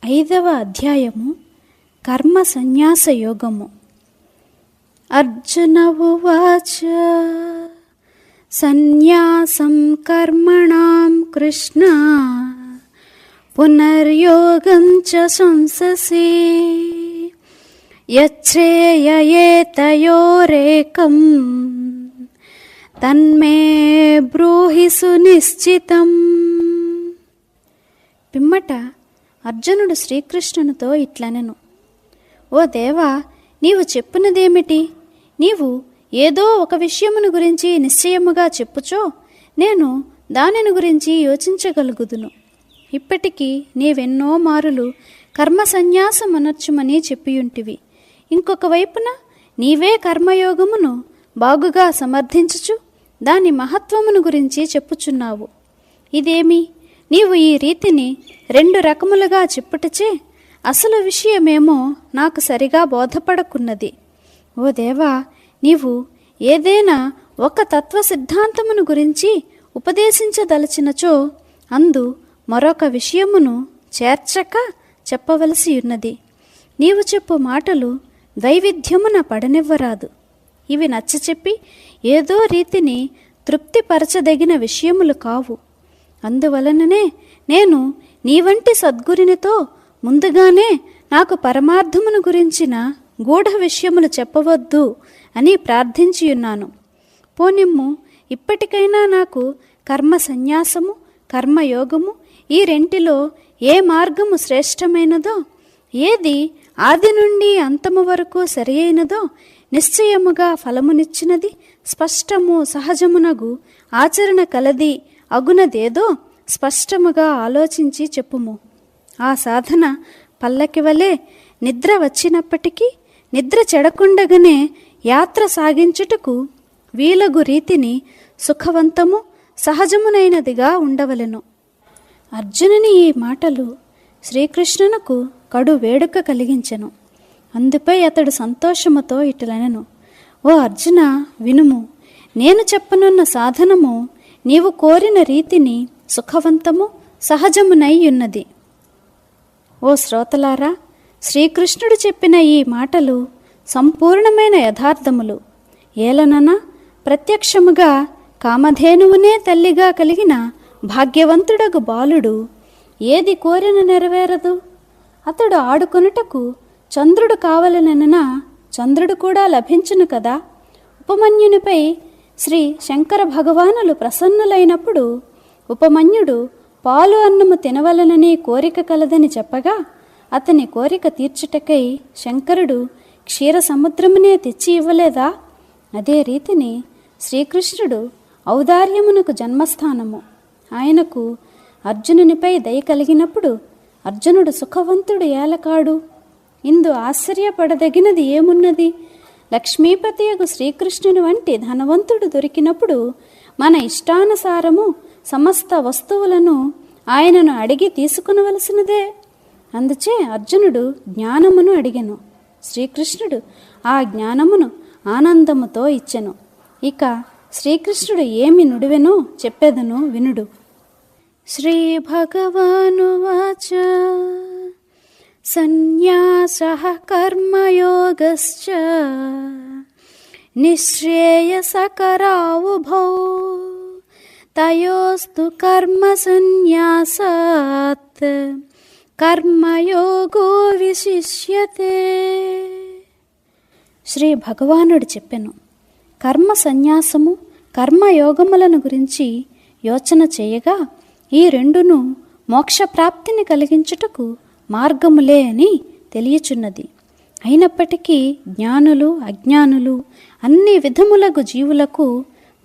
5వ అధ్యాయము కర్మ సన్యాస యోగము. అర్జున ఉవాచ సన్యాసం కర్మణాం కృష్ణ పునర్యోగం చ సంససే యచ్ఛ్రేయయేతయోరేకం తన్మే బ్రూహి సునిశ్చితం. పిమ్మట అర్జునుడు శ్రీకృష్ణునితో ఇట్లనెను: ఓ దేవా, నీవు చెప్పునదేమిటి? నీవు ఏదో ఒక విషయమును గురించి నిశ్చయముగా చెప్పుచో నేను దానిని గురించి యోచించగలుగుదును. ఇప్పటికీ నీవెన్నో మారులు కర్మ సన్యాసమనర్చుమని చెప్పియుంటివి. ఇంకొక వైపున నీవే కర్మయోగమును బాగుగా సమర్థించుచు దాని మహత్వమును గురించి చెప్పుచున్నావు. ఇదేమి? నీవు ఈ రీతిని 2 రకములుగా చెప్పుటచే అసలు విషయమేమో నాకు సరిగా బోధపడకున్నది. ఓ దేవా, నీవు ఏదైనా ఒక తత్వ సిద్ధాంతమును గురించి ఉపదేశించదలచినచో అందు మరొక విషయమును చేర్చక చెప్పవలసి ఉన్నది. నీవు చెప్పు మాటలు వైవిధ్యమున పడనివ్వరాదు. ఇవి నచ్చచెప్పి ఏదో రీతిని తృప్తిపరచదగిన విషయములు కావు. అందువలననే నేను నీ వంటి సద్గురునితో ముందుగానే నాకు పరమార్థమును గురించిన గూఢ విషయములు చెప్పవద్దు అని ప్రార్థించియున్నాను. పోనిమ్ము, ఇప్పటికైనా నాకు కర్మ సన్యాసము, కర్మయోగము ఈ రెంటిలో ఏ మార్గము శ్రేష్టమైనదో, ఏది ఆది నుండి అంతము వరకు సరి అయినదో, నిశ్చయముగా ఫలమునిచ్చినది, స్పష్టము సహజమునగు ఆచరణ కలది అగునదేదో స్పష్టముగా ఆలోచించి చెప్పుము. ఆ సాధన పల్లకి వలె నిద్ర వచ్చినప్పటికీ నిద్ర చెడకుండగానే యాత్ర సాగించుటకు వీలగు రీతిని సుఖవంతము సహజమునైనదిగా ఉండవలెను. అర్జునుని ఈ మాటలు శ్రీకృష్ణునకు కడు వేడుక కలిగించెను. అందుపై అతడు సంతోషముతో ఇటులనెను: ఓ అర్జున, వినుము. నేను చెప్పనున్న సాధనము నీవు కోరిన రీతిని సుఖవంతము సహజమునై ఉన్నది. ఓ శ్రోతలారా, శ్రీకృష్ణుడు చెప్పిన ఈ మాటలు సంపూర్ణమైన యథార్థములు. ఏలనన ప్రత్యక్షముగా కామధేనువునే తల్లిగా కలిగిన భాగ్యవంతుడగు బాలుడు ఏది కోరిన నెరవేరదు. అతడు ఆడుకొనుటకు చంద్రుడు కావలనెనన చంద్రుడు కూడా లభించును కదా. ఉపమన్యునిపై శ్రీ శంకర భగవానులు ప్రసన్నులైనప్పుడు ఉపమన్యుడు పాలు అన్నము తినవలనని కోరిక కలదని చెప్పగా అతని కోరిక తీర్చుటకై శంకరుడు క్షీర సముద్రమునే తెచ్చి ఇవ్వలేదా? అదే రీతిని శ్రీకృష్ణుడు ఔదార్యమునకు జన్మస్థానము. ఆయనకు అర్జునునిపై దయ కలిగినప్పుడు అర్జునుడు సుఖవంతుడు ఏలకాడు. ఇందు ఆశ్చర్యపడదగినది ఏమున్నది? లక్ష్మీపతియగు శ్రీకృష్ణుని వంటి ధనవంతుడు దొరికినప్పుడు మన ఇష్టానుసారము సమస్త వస్తువులను ఆయనను అడిగి తీసుకునవలసినదే. అందుచే అర్జునుడు జ్ఞానమును అడిగెను. శ్రీకృష్ణుడు ఆ జ్ఞానమును ఆనందముతో ఇచ్చెను. ఇక శ్రీకృష్ణుడు ఏమి నుడివెనో చెప్పెదను, వినుడు. శ్రీ భగవానువాచ సన్యాసః కర్మయోగశ్చ నిశ్రేయసకరావుభౌ తయోస్తు కర్మ సన్యాసాత్ కర్మయోగో విశిష్యతే. శ్రీ భగవానుడు చెప్పెను: కర్మ సన్యాసము, కర్మయోగములను గురించి యోచన చేయగా ఈ రెండును మోక్షప్రాప్తిని కలిగించుటకు మార్గములే అని తెలియచున్నది. అయినప్పటికీ జ్ఞానులు అజ్ఞానులు అన్ని విధములగు జీవులకు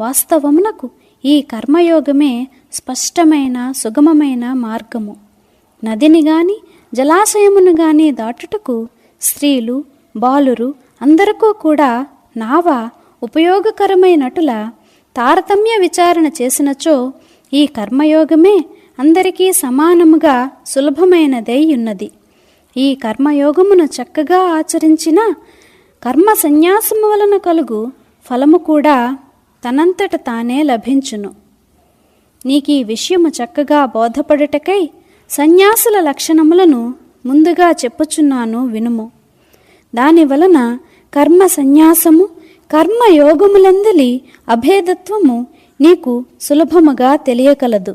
వాస్తవమునకు ఈ కర్మయోగమే స్పష్టమైన సుగమమైన మార్గము. నదిని గాని జలాశయమును గాని దాటుటకు స్త్రీలు బాలురు అందరికీ కూడా నావ ఉపయోగకరమైనటుల తారతమ్య విచారణ చేసినచో ఈ కర్మయోగమే అందరికీ సమానముగా సులభమైనదై ఉన్నది. ఈ కర్మయోగమును చక్కగా ఆచరించిన కర్మ సన్యాసము వలన కలుగు ఫలము కూడా తనంతట తానే లభించును. నీకీ విషయము చక్కగా బోధపడుటకై సన్యాసుల లక్షణములను ముందుగా చెప్పుచున్నాను వినుము. దాని వలన కర్మ సన్యాసము కర్మయోగములందలి అభేదత్వము నీకు సులభముగా తెలియకలదు.